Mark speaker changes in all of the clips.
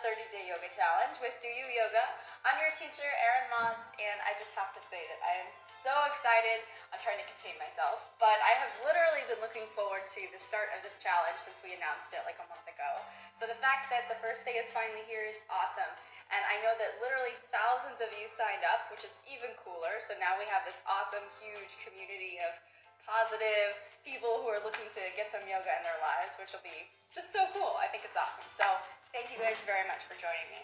Speaker 1: 30-day yoga challenge with Do You Yoga. I'm your teacher, Erin Motz, and I just have to say that I am so excited. I'm trying to contain myself, but I have literally been looking forward to the start of this challenge since we announced it like a month ago. So the fact that the first day is finally here is awesome, and I know that literally thousands of you signed up, which is even cooler. So now we have this awesome, huge community of positive people who are looking to get some yoga in their lives, which will be just so cool. I think it's awesome. So thank you guys very much for joining me.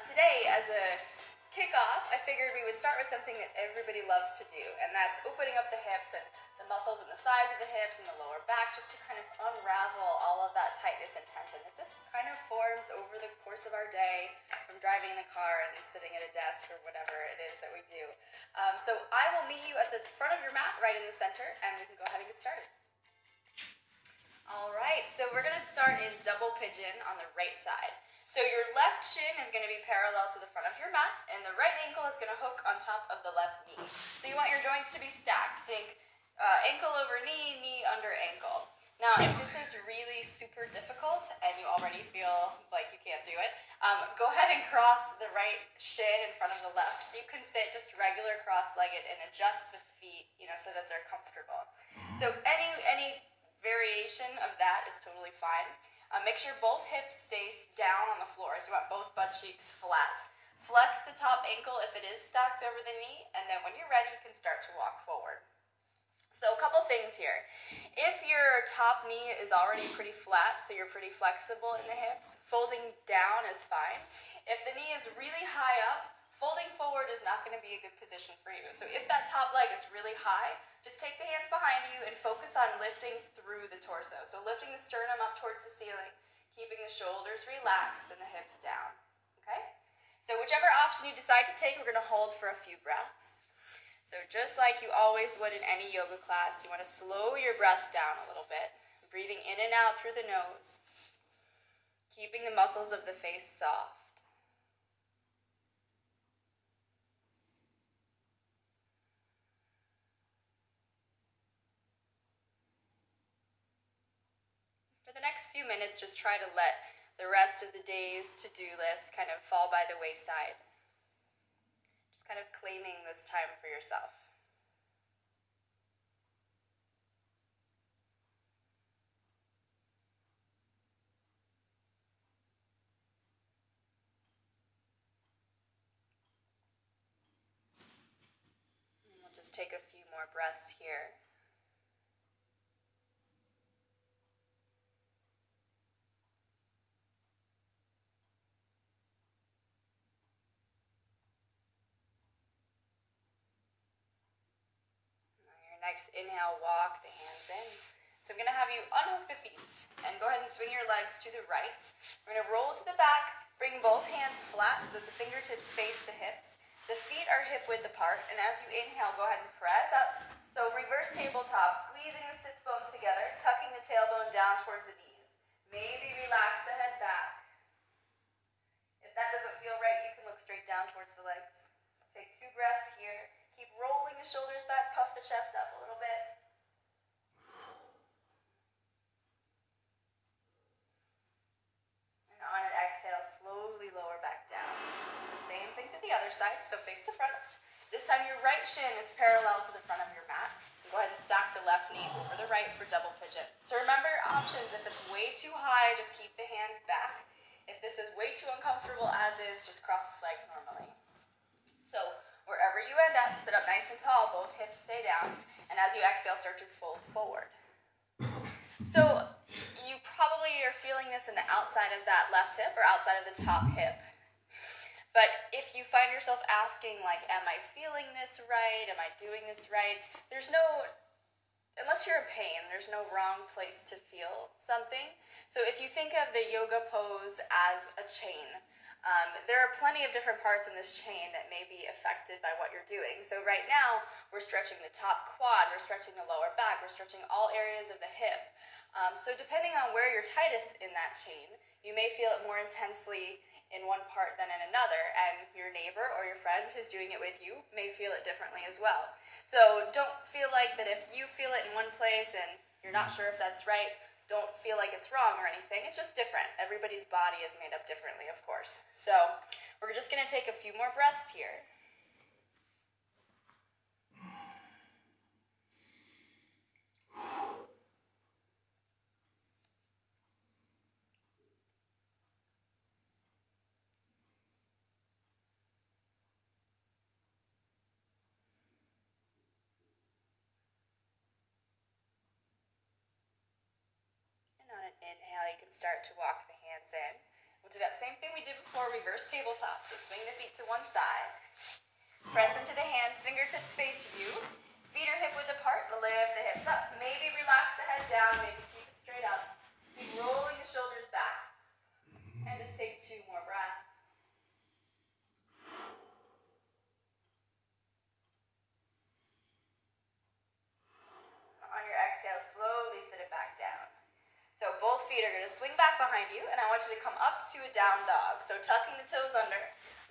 Speaker 1: Today, as a kickoff, I figured we would start with something that everybody loves to do, and that's opening up the hips and the muscles and the sides of the hips and the lower back, just to kind of unravel all of that tightness and tension that just kind of forms over the course of our day from driving in the car and sitting at a desk or whatever it is that we do. So I will meet you at the front of your mat right in the center, and we can go ahead and get started. All right, so we're going to start in double pigeon on the right side. So your left shin is going to be parallel to the front of your mat, and the right ankle is going to hook on top of the left knee. So you want your joints to be stacked. Think ankle over knee, knee under ankle. Now, if this is really super difficult and you already feel like you can't do it, go ahead and cross the right shin in front of the left. So you can sit just regular cross-legged and adjust the feet, so that they're comfortable. So any variation of that is totally fine. Make sure both hips stay down on the floor. So you want both butt cheeks flat. Flex the top ankle if it is stacked over the knee, and then when you're ready, you can start to walk forward. So a couple things here. If your top knee is already pretty flat, so you're pretty flexible in the hips, folding down is fine. If the knee is really high up, folding forward is not going to be a good position for you. So if that top leg is really high, just take the hands behind you and focus on lifting through the torso. So lifting the sternum up towards the ceiling, keeping the shoulders relaxed and the hips down. Okay? So whichever option you decide to take, we're going to hold for a few breaths. So just like you always would in any yoga class, you want to slow your breath down a little bit, breathing in and out through the nose, keeping the muscles of the face soft. For the next few minutes, just try to let the rest of the day's to-do list kind of fall by the wayside. Just kind of claiming this time for yourself. And we'll just take a few more breaths here. Next, inhale, walk the hands in. So I'm going to have you unhook the feet and go ahead and swing your legs to the right. We're going to roll to the back, bring both hands flat so that the fingertips face the hips. The feet are hip width apart, and as you inhale, go ahead and press up. So reverse tabletop, squeezing the sits bones together, tucking the tailbone down towards the knees. Maybe relax the head back. If that doesn't feel right, you can look straight down towards the legs. Take 2 breaths here. Keep rolling the shoulders back, puff the chest up a little bit. And on an exhale, slowly lower back down. Do the same thing to the other side, so face the front. This time your right shin is parallel to the front of your mat. And go ahead and stack the left knee over the right for double pigeon. So remember your options. If it's way too high, just keep the hands back. If this is way too uncomfortable as is, just cross the legs normally. So wherever you end up, sit up nice and tall, both hips stay down, and as you exhale, start to fold forward. So you probably are feeling this in the outside of that left hip or outside of the top hip. But if you find yourself asking, like, am I feeling this right? Am I doing this right? Unless you're in pain, there's no wrong place to feel something. So if you think of the yoga pose as a chain, there are plenty of different parts in this chain that may be affected by what you're doing. So right now, we're stretching the top quad, we're stretching the lower back, we're stretching all areas of the hip. So depending on where you're tightest in that chain, you may feel it more intensely in one part than in another, and your neighbor or your friend who's doing it with you may feel it differently as well. So don't feel like that if you feel it in one place and you're not sure if that's right, Don't feel like it's wrong or anything. It's just different. Everybody's body is made up differently, of course. So we're just going to take a few more breaths here. Inhale, you can start to walk the hands in. We'll do that same thing we did before, reverse tabletop. So swing the feet to one side. Press into the hands, fingertips face you. Feet are hip width apart, lift the hips up. Maybe relax the head down, maybe keep it straight up. Keep rolling the shoulders back. And just take 2 more breaths. On your exhale, slowly sit it back down. So both feet are going to swing back behind you, and I want you to come up to a down dog. So tucking the toes under,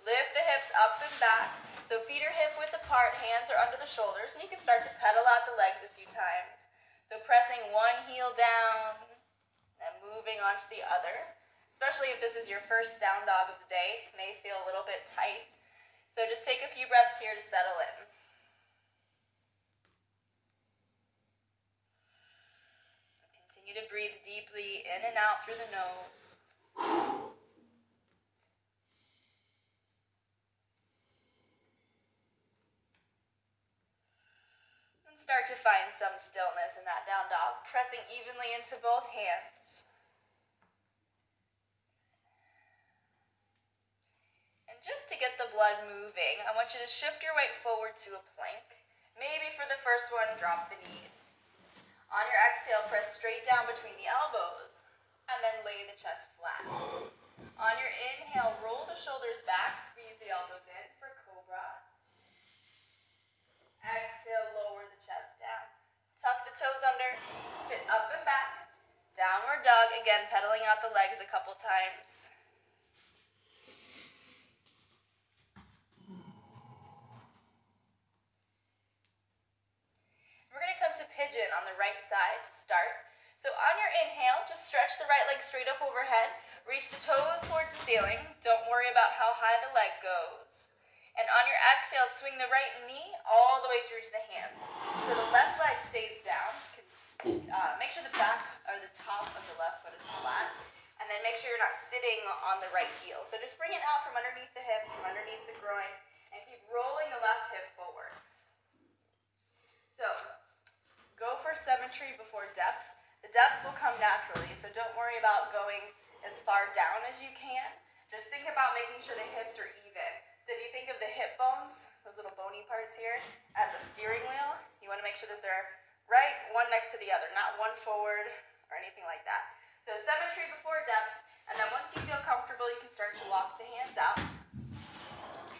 Speaker 1: lift the hips up and back. So feet are hip width apart, hands are under the shoulders, and you can start to pedal out the legs a few times. So pressing one heel down, and moving on to the other. Especially if this is your first down dog of the day, it may feel a little bit tight. So just take a few breaths here to settle in. Continue to breathe deeply in and out through the nose. And start to find some stillness in that down dog, pressing evenly into both hands. And just to get the blood moving, I want you to shift your weight forward to a plank. Maybe for the first one, drop the knees. On your exhale, press straight down between the elbows, and then lay the chest flat. On your inhale, roll the shoulders back, squeeze the elbows in for cobra. Exhale, lower the chest down. Tuck the toes under, sit up and back. Downward dog, again, pedaling out the legs a couple times. We're going to come to pigeon on the right side to start. So on your inhale, just stretch the right leg straight up overhead. Reach the toes towards the ceiling. Don't worry about how high the leg goes. And on your exhale, swing the right knee all the way through to the hands. So the left leg stays down. Make sure the back or the top of the left foot is flat. And then make sure you're not sitting on the right heel. So just bring it out from underneath the hips, from underneath the groin, and keep rolling the left hip forward. So go for symmetry before depth. The depth will come naturally, so don't worry about going as far down as you can. Just think about making sure the hips are even. So if you think of the hip bones, those little bony parts here, as a steering wheel, you want to make sure that they're right, one next to the other, not one forward or anything like that. So symmetry before depth, and then once you feel comfortable, you can start to walk the hands out.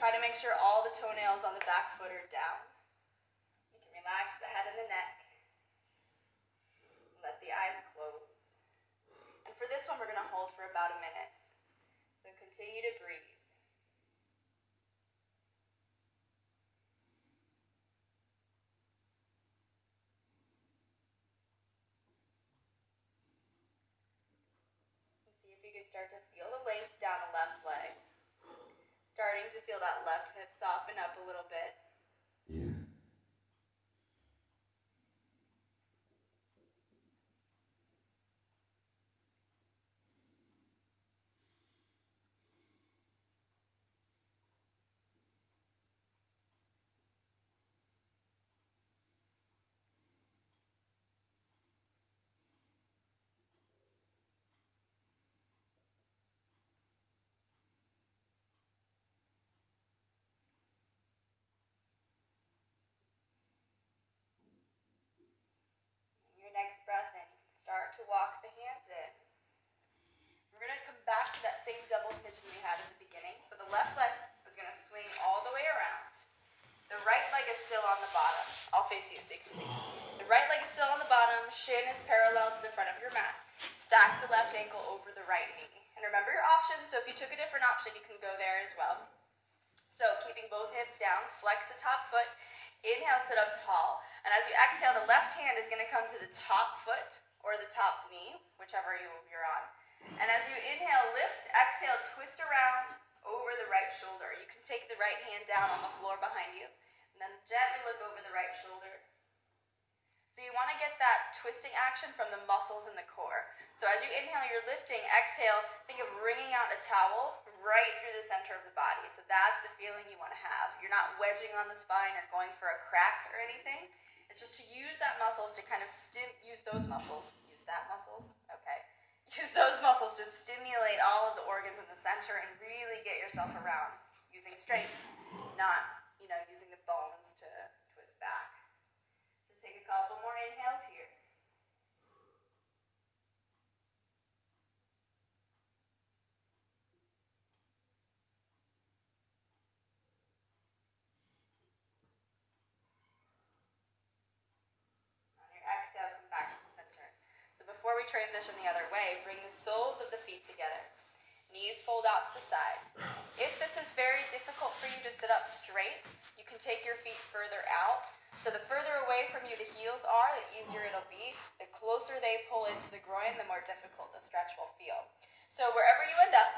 Speaker 1: Try to make sure all the toenails on the back foot are down. You can relax the head and the neck. Let the eyes close. And for this one, we're going to hold for about a minute. So continue to breathe. And see if you can start to feel the length down the left leg. Starting to feel that left hip soften up a little bit. Yeah. Next breath in, you can start to walk the hands in. We're going to come back to that same double pigeon we had at the beginning. So the left leg is going to swing all the way around. The right leg is still on the bottom. I'll face you so you can see. The right leg is still on the bottom, shin is parallel to the front of your mat. Stack the left ankle over the right knee. And remember your options, so if you took a different option, you can go there as well. So keeping both hips down, flex the top foot, inhale, sit up tall, and as you exhale, the left hand is going to come to the top foot or the top knee, whichever you're on. And as you inhale, lift, exhale, twist around over the right shoulder. You can take the right hand down on the floor behind you, and then gently look over the right shoulder. So you want to get that twisting action from the muscles in the core. So as you inhale, you're lifting. Exhale, think of wringing out a towel right through the center of the body. So that's the feeling you want to have. You're not wedging on the spine or going for a crack or anything. It's just to use that muscles to kind of use those muscles. Use that muscles? Okay. Use those muscles to stimulate all of the organs in the center and really get yourself around using strength, not, using the bones to twist back. Take a couple more inhales here. On your exhale, come back to the center. So before we transition the other way, bring the soles of the feet together. Knees fold out to the side. If this is very difficult for you to sit up straight, you can take your feet further out. So the further away from you the heels are, the easier it'll be. The closer they pull into the groin, the more difficult the stretch will feel. So wherever you end up,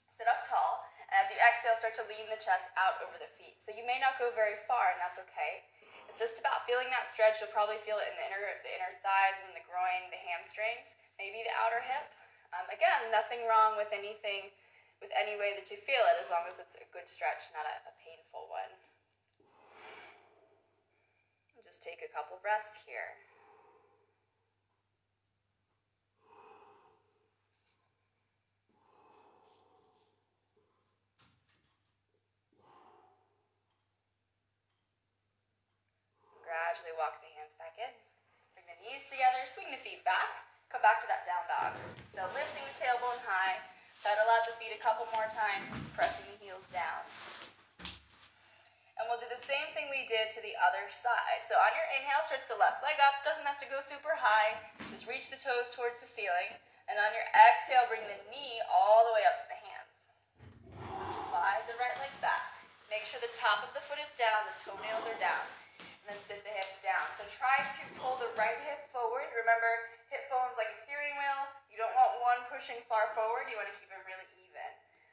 Speaker 1: sit up tall, and as you exhale, start to lean the chest out over the feet. So you may not go very far, and that's okay. It's just about feeling that stretch. You'll probably feel it in the inner thighs and the groin, the hamstrings, maybe the outer hip. Again, nothing wrong with anything, with any way that you feel it, as long as it's a good stretch, not a painful one. And just take a couple breaths here. Gradually walk the hands back in. Bring the knees together, swing the feet back. Come back to that down dog. So lifting the tailbone high, pedal out the feet a couple more times, pressing the heels down. And we'll do the same thing we did to the other side. So on your inhale, stretch the left leg up. Doesn't have to go super high. Just reach the toes towards the ceiling. And on your exhale, bring the knee all the way up to the hands. Slide the right leg back. Make sure the top of the foot is down, the toenails are down. And then sit the hips down. So try to pull the right hip forward. Remember, hip bone's like a steering wheel. You don't want one pushing far forward. You want to keep it really even.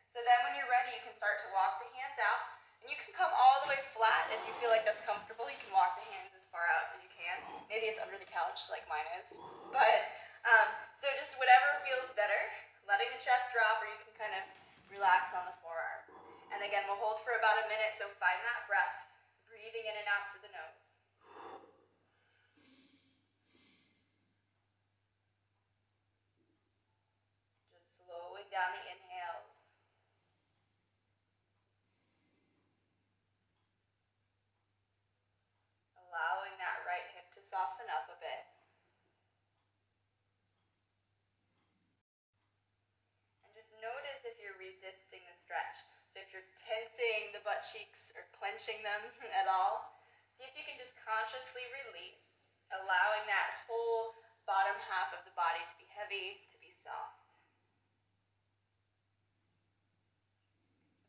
Speaker 1: So then when you're ready, you can start to walk the hands out. And you can come all the way flat if you feel like that's comfortable. You can walk the hands as far out as you can. Maybe it's under the couch like mine is. But, so just whatever feels better. Letting the chest drop, or you can kind of relax on the forearms. And again, we'll hold for about a minute, so find that breath. Breathing in and out through the nose. Just slowing down the inhales. Allowing that right hip to soften up a bit. And just notice if you're resisting the stretch. So if you're tensing the butt cheeks or clenching them at all, see if you can just consciously release, allowing that whole bottom half of the body to be heavy, to be soft.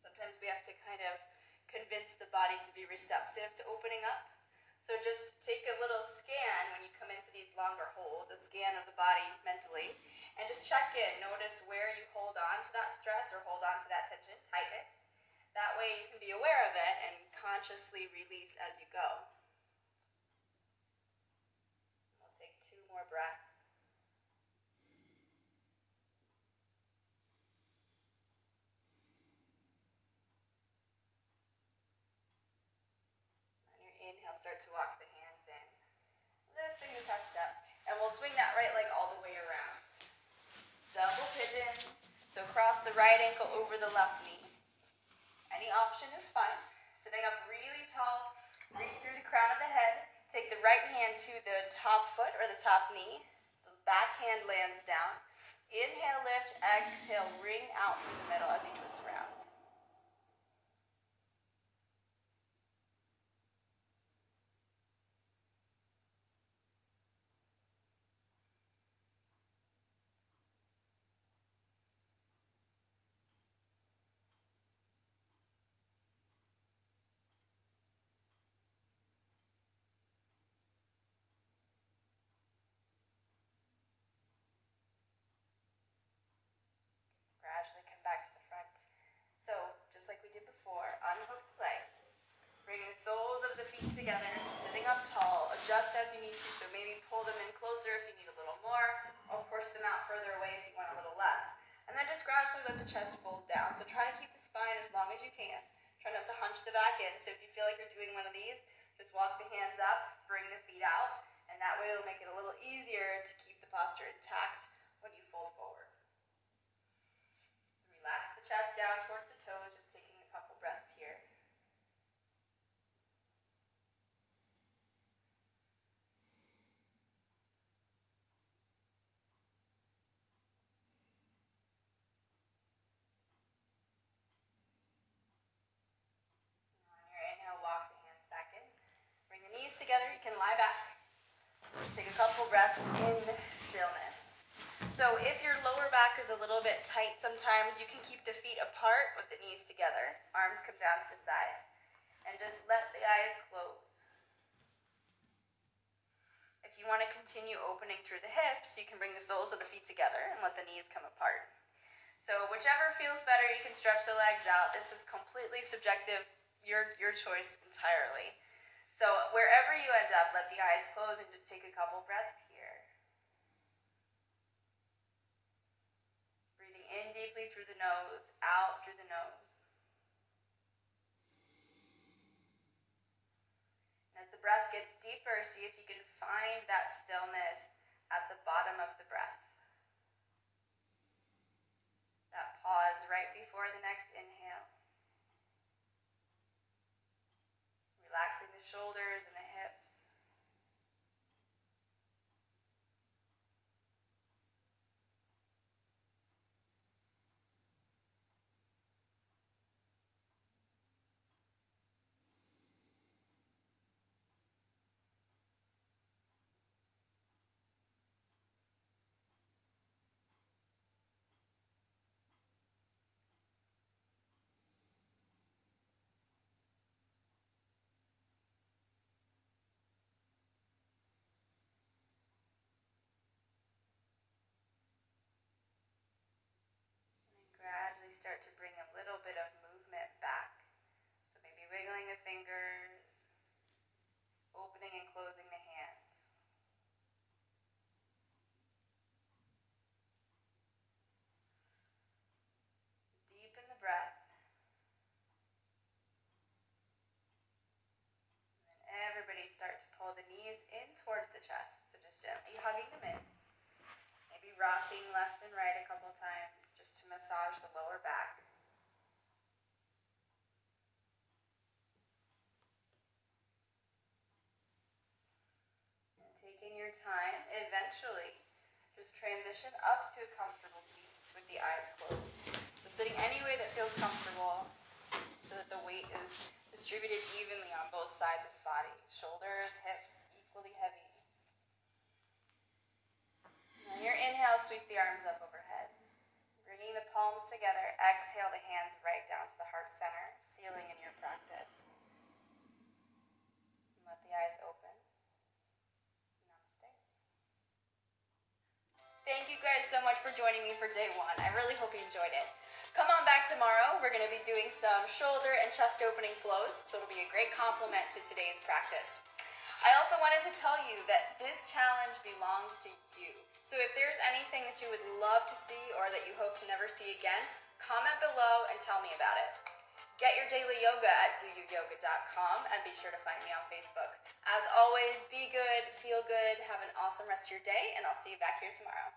Speaker 1: Sometimes we have to kind of convince the body to be receptive to opening up. So just take a little scan when you come into these longer holds, a scan of the body mentally, and just check in. Notice where you hold on to that stress or hold on to that tension, tightness. That way you can be aware of it and consciously release as you go. We'll take 2 more breaths. On your inhale, start to walk the hands in. Lifting the chest up. And we'll swing that right leg all the way around. Double pigeon. So cross the right ankle over the left knee. Any option is fine. Sitting up really tall, reach through the crown of the head. Take the right hand to the top foot or the top knee. The back hand lands down. Inhale, lift. Exhale, ring out through the middle as you twist around. soles of the feet together, sitting up tall. Adjust as you need to, so maybe pull them in closer if you need a little more, or push them out further away if you want a little less. And then just gradually let the chest fold down. So try to keep the spine as long as you can. Try not to hunch the back in. So if you feel like you're doing one of these, just walk the hands up, bring the feet out, and that way it'll make it a little easier to keep the posture intact when you fold forward. So relax the chest down towards the toes, just taking a couple breaths here. Walk the hands back in. Bring the knees together. You can lie back. Just take a couple breaths in stillness. So if your lower back is a little bit tight sometimes, you can keep the feet apart with the knees together. Arms come down to the sides. And just let the eyes close. If you want to continue opening through the hips, you can bring the soles of the feet together and let the knees come apart. So whichever feels better, you can stretch the legs out. This is completely subjective. Your choice entirely. So wherever you end up, let the eyes close and just take a couple breaths here. Breathing in deeply through the nose, out through the nose. And as the breath gets deeper, see if you can find that stillness at the bottom of the breath. That pause right before the next inhale. Relaxing the shoulders and the hips. Gradually start to bring a little bit of movement back. So maybe wiggling the fingers, opening and closing the hands. Deepen the breath. And then everybody start to pull the knees in towards the chest. So just gently hugging them in. Maybe rocking left and right a couple times just to massage the lower back. Taking your time, eventually just transition up to a comfortable seat with the eyes closed. So sitting any way that feels comfortable so that the weight is distributed evenly on both sides of the body. Shoulders, hips, equally heavy. And on your inhale, sweep the arms up overhead. Bringing the palms together, exhale the hands right down to the heart center, sealing in your practice. And let the eyes open. Thank you guys so much for joining me for day one. I really hope you enjoyed it. Come on back tomorrow. We're going to be doing some shoulder and chest opening flows, so it'll be a great complement to today's practice. I also wanted to tell you that this challenge belongs to you. So if there's anything that you would love to see or that you hope to never see again, comment below and tell me about it. Get your daily yoga at doyouyoga.com and be sure to find me on Facebook. As always, be good, feel good, have an awesome rest of your day, and I'll see you back here tomorrow.